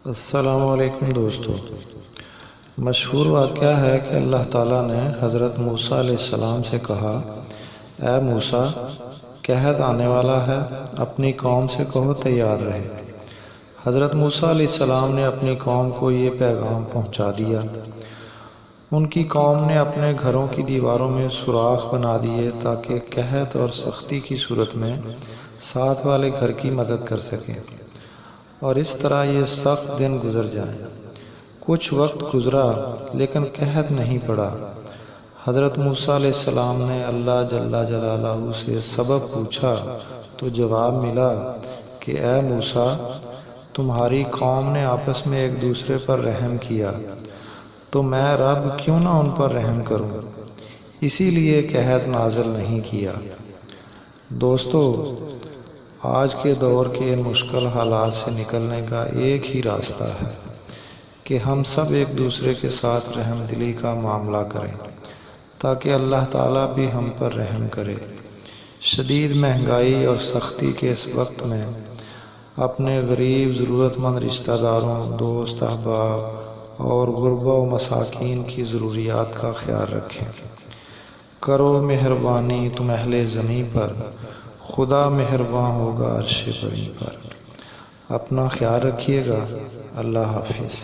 السلام علیکم دوستو، مشہور واقعہ ہے کہ اللہ تعالیٰ نے حضرت موسیٰ علیہ السلام سے کہا، اے موسیٰ، قحط آنے والا ہے، اپنی قوم سے کہو تیار رہے۔ حضرت موسیٰ علیہ السلام نے اپنی قوم کو یہ پیغام پہنچا دیا۔ ان کی قوم نے اپنے گھروں کی دیواروں میں سوراخ بنا دیے تاکہ قحط اور سختی کی صورت میں ساتھ والے گھر کی مدد کر سکیں، اور اس طرح یہ سخت دن گزر جائیں۔ کچھ وقت گزرا لیکن قحط نہیں پڑا۔ حضرت موسیٰ علیہ السلام نے اللہ جل جلالہ سے سبب پوچھا تو جواب ملا کہ اے موسیٰ، تمہاری قوم نے آپس میں ایک دوسرے پر رحم کیا، تو میں رب کیوں نہ ان پر رحم کروں، اسی لیے قحط نازل نہیں کیا۔ دوستو، آج کے دور کے ان مشکل حالات سے نکلنے کا ایک ہی راستہ ہے کہ ہم سب ایک دوسرے کے ساتھ رحم دلی کا معاملہ کریں تاکہ اللہ تعالیٰ بھی ہم پر رحم کرے۔ شدید مہنگائی اور سختی کے اس وقت میں اپنے غریب ضرورت مند رشتہ داروں، دوست احباب اور غربا و مساکین کی ضروریات کا خیال رکھیں۔ کرو مہربانی تم اہل زمیں پر، خدا مہرباں ہوگا عرش بری پر۔ اپنا خیال رکھیے گا۔ اللہ حافظ۔